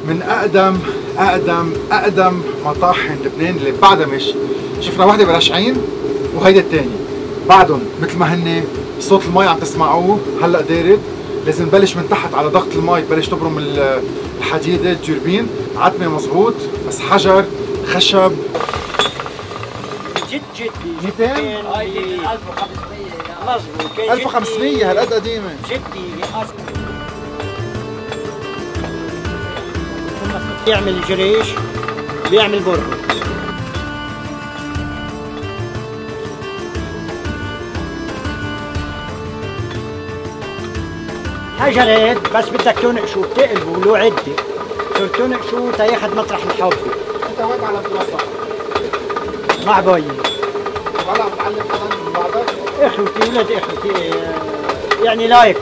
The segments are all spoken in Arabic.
من اقدم مطاحن لبنان اللي بعدها ماشي. شفنا وحده برشعين وهيدا الثاني بعدهم مثل ما هن. صوت المي عم تسمعوه هلا دارد، لازم نبلش من تحت على ضغط المي تبلش تبرم الحديده التوربين. عتمه مزبوط بس حجر خشب. جدي 200 هاي 1500 مزبوط 1500 هالقد قديمه. جدي بيعمل جريش بيعمل برغل. حجرات بس بدك تنقشوا بتقلبوا له عده، صرت تنقشوا تياخد مطرح الحب. انت وين على الدراسه؟ مع بيي. هلا عم تعلم حدا من بعدك؟ اخوتي ولاد اخوتي يعني لايك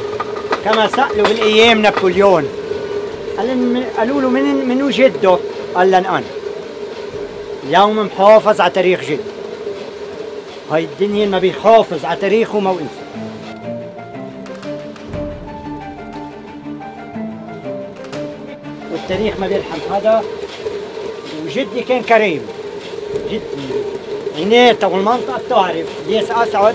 كما سألوا بالايام نابليون قالوا له منو جدك؟ قال لن انا. اليوم محافظ على تاريخ جدي. هاي الدنيا ما بيحافظ على تاريخه ما انسى. والتاريخ ما بيرحم حدا. وجدي كان كريم. جدي عنايته والمنطقة بتعرف ليس اسعد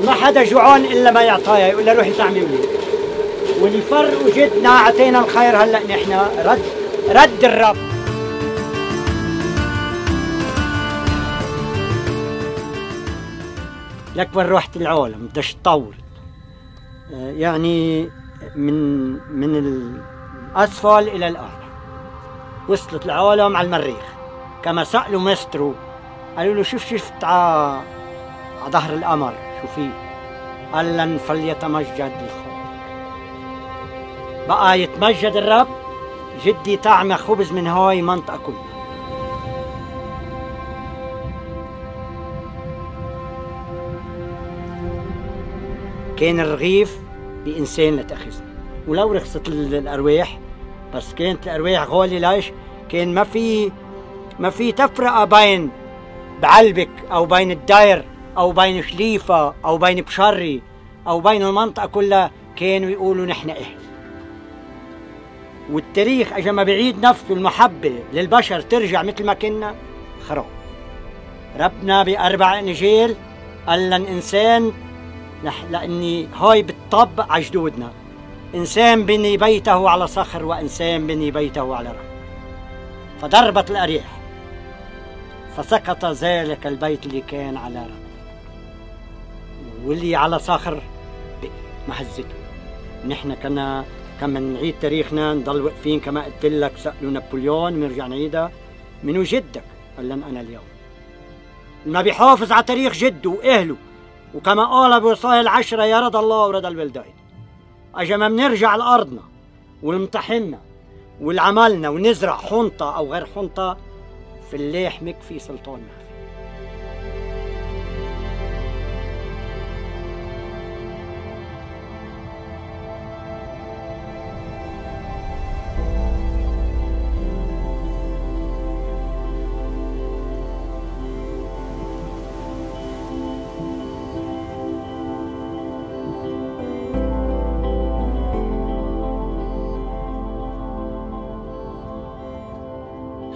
ما حدا جوعان الا ما يعطاها، يقول له روحي طعمي وليد. واللي فر وجدنا اعطينا الخير. هلا نحن رد الرب. لك وين رحت العالم بدش تطور. يعني من الاسفل الى الاعلى وصلت العالم على المريخ. كما سألوا ماسترو قالوا له شفت على ظهر القمر شو فيه؟ قال لن فليتمجد الخالق. بقى يتمجد الرب. جدي طعم خبز من هاي منطقة كلها. كان الرغيف بإنسان لتأخذني، ولو رخصت الأرواح بس كانت الأرواح غالية. ليش؟ كان ما في تفرقة بين بعلبك أو بين الداير أو بين خليفة أو بين بشري أو بين المنطقة كلها. كانوا يقولوا نحن أهل. والتاريخ أجا ما بعيد نفسه المحبة للبشر ترجع مثل ما كنا خراب. ربنا بأربع إنجيل قال للإنسان لأني هاي بتطبق على جدودنا. إنسان بني بيته على صخر وإنسان بني بيته على رمل. فضربت الأرياح فسقط ذلك البيت اللي كان على رمل، واللي على صخر ما هزته. نحن كما نعيد تاريخنا نضل واقفين كما قلت لك. سألوا نابليون بنرجع نعيدها منو جدك؟ قال لن أنا اليوم. ما بيحافظ على تاريخ جده وأهله وكما قال بوصايا العشرة يا رضا الله ورضا الوالدين. أجا ما بنرجع لأرضنا ونمتحنا والعملنا ونزرع حنطة أو غير حنطة في الليح مكفي سلطان مخفي.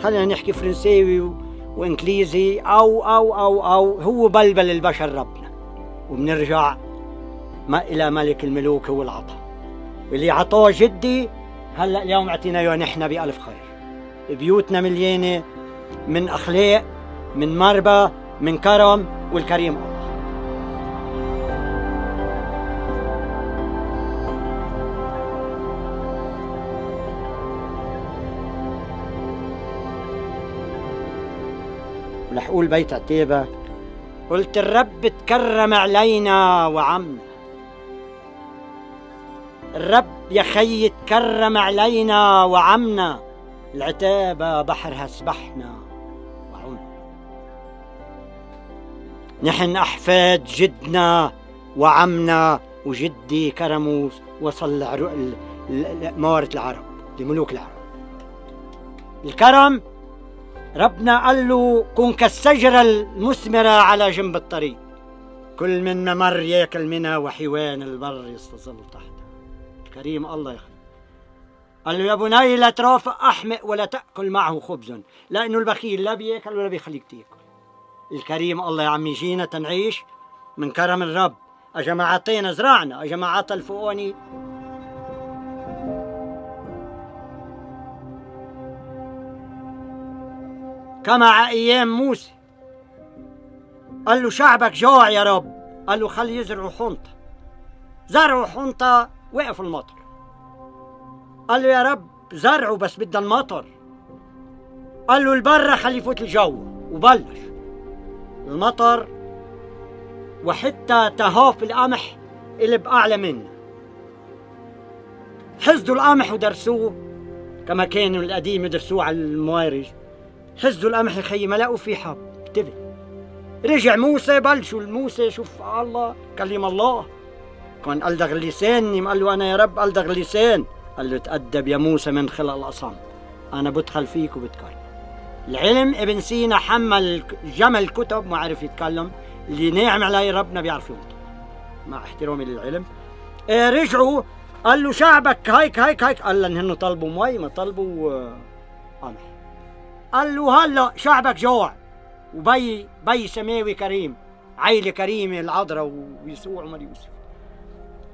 خلينا نحكي فرنساوي وانجليزي او هو بلبل البشر ربنا. وبنرجع ما الى ملك الملوك هو العطاء. واللي عطاه جدي هلا اليوم اعطينا اياه نحن بألف خير. بيوتنا مليانه من اخلاق، من مربى، من كرم، والكريم الله. رح اقول بيت عتيبة. قلت الرب تكرم علينا وعمنا. الرب يا خي تكرم علينا وعمنا. العتابة بحرها سبحنا وعمنا. نحن أحفاد جدنا وعمنا. وجدي كرمه وصل لإمارة العرب لملوك العرب. الكرم ربنا قال له كن كالشجرة المثمرة على جنب الطريق. كل من ممر ياكل منها وحيوان البر يستظل تحتها. الكريم الله يخلق. قال له يا بني لا ترافق أحمق ولا تأكل معه خبز، لأنه البخيل لا بياكل ولا بيخليك تاكل. الكريم الله يا عمي جينا تنعيش من كرم الرب. أجا ما عطينا زرعنا، أجا ما عطى الفوقاني. كما على أيام موسى قال له شعبك جوع يا رب، قال له خلي يزرعوا حنطة. زرعوا حنطة وقف المطر. قال له يا رب زرعوا بس بدها المطر. قال له البرة خلي يفوت الجو، وبلش المطر وحتى تهاف القمح قلب أعلى منه. حزدوا القمح ودرسوه كما كانوا القديم يدرسوه على الموارج. حزدوا القمح يا خيي ما لقوا فيه حب. انتبه، رجع موسى بلشوا الموسى شوف الله كلم الله كان ألدغ اللسان. قال له أنا يا رب ألدغ اللسان. قال له تأدب يا موسى من خلق الأصم، أنا بدخل فيك وبتكلم. العلم ابن سينا حمل جمل كتب ما عرف يتكلم، اللي ناعم عليه ربنا بيعرف ينطق مع احترامي للعلم. رجعوا قال له شعبك هيك هيك هيك. قال لهم هن طلبوا مي ما طلبوا قمح. قال له هلا شعبك جوع، وبي سماوي كريم، عيلة كريمة العذراء ويسوع ومر يوسف.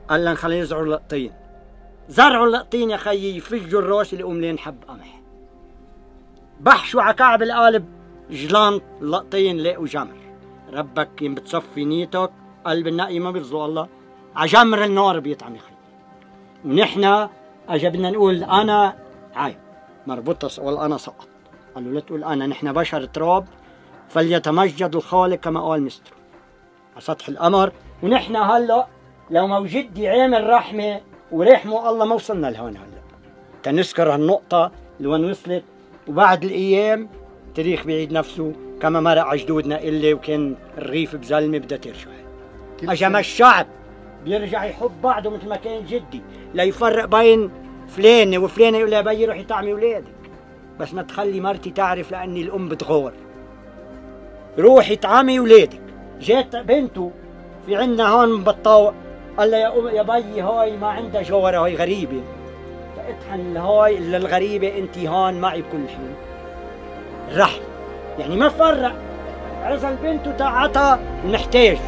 قال لهم خلينا يزرعوا اللقطين. زرعوا اللقطين يا خيي، يفجوا الراس اللي لين حب قمح. بحشوا على كعب القالب جلان اللقطين لقوا جمر. ربك يم بتصفي نيتك، قلب النقي ما بيرزق الله، على جمر النار بيطعم يا خيي. ونحن اجا بدنا نقول انا عايب مربوطة ولا انا سقط. قال له لا تقول انا، نحن بشر تراب فليتمجد الخالق كما قال مستر على سطح القمر. ونحن هلا لو موجود عامل رحمه ورحمه الله ما وصلنا لهون هلا. تنذكر هالنقطة اللي وين وصلت، وبعد الايام التاريخ بيعيد نفسه كما مرق على جدودنا اللي وكان الريف بزلمه بدها ترجع. اجا ما الشعب بيرجع يحب بعضه مثل ما كان جدي، لا يفرق بين فلانه وفلانه يقول لها بيي روحي طعمي اولادك، بس ما تخلي مرتي تعرف لاني الام بتغور. روحي طعمي اولادك. جات بنته في عندنا هون بالطاوق قال لها يا بيي هاي ما عندها جوره، هاي غريبه. اطحن هاي الا الغريبه انت هون معي بكل حين. الرحم يعني ما فرق، عزل بنته تعطى المحتاج،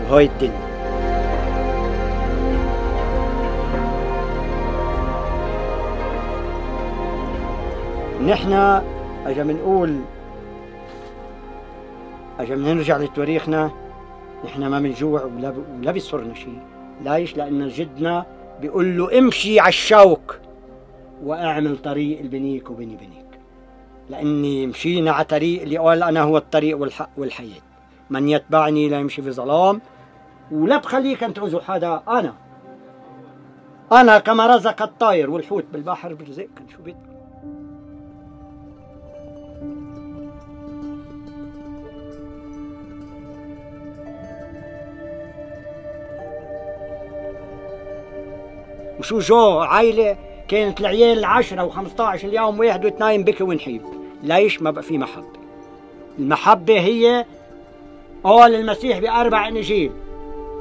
وهاي الدنيا. نحن اجا بنقول اجا بنرجع لتواريخنا، نحن ما بنجوع ولا بيصرنا شيء. ليش؟ لأن جدنا بيقول له امشي على الشوك واعمل طريق بينيك وبيني بينك، لأني مشينا على طريق اللي قال أنا هو الطريق والحق والحياة، من يتبعني لا يمشي في ظلام ولا بخليك أن تعوزوا حدا. أنا كما رزق الطير والحوت بالبحر برزقكم. شو بدك؟ وشو جو عائلة كانت العيال 10 و15 اليوم واحد واثنين بكي ونحيب. ليش؟ ما بقى في محبة. المحبة هي قال المسيح ب4 اناجيل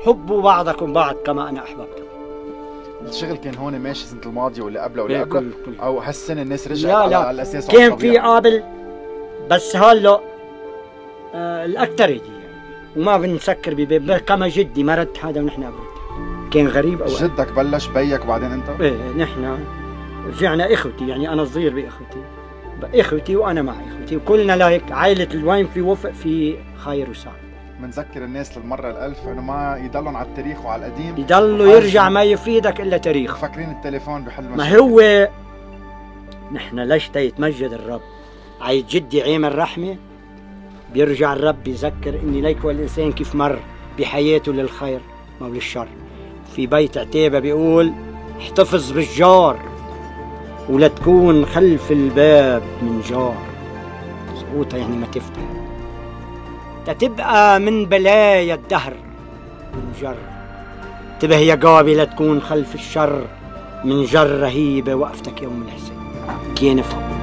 حبوا بعضكم بعض كما انا احببتكم. الشغل كان هون ماشي السنة الماضية ولا قبله ولا قبله او هالسنة الناس رجعت على الاساس كان في قابل، بس هلا الاكثرية وما بنسكر بباب كما جدي ما رد حدا ونحن قبل. كان غريب أوي. جدك بلش بيك وبعدين انت؟ ايه نحن رجعنا اخوتي، يعني انا صغير باخوتي وانا مع اخوتي وكلنا لايك عائلة الوين في وفق في خير وسعد. بنذكر الناس للمرة الألف انه ما يضلوا على التاريخ وعلى القديم، يضلوا يرجع ما يفيدك الا تاريخ. فاكرين التليفون بحل مشاكل. ما هو نحن ليش تيتمجد الرب؟ عيد جدي عامل رحمة بيرجع الرب يذكر اني ليك والانسان كيف مر بحياته للخير ما للشر. في بيت عتيبة بيقول احتفظ بالجار ولا تكون خلف الباب من جار. سقوطة يعني ما تفتح، تتبقى من بلايا الدهر من جر. انتبه يا قابي لا تكون خلف الشر من جر رهيبة وقفتك يوم الحساب. كان فوق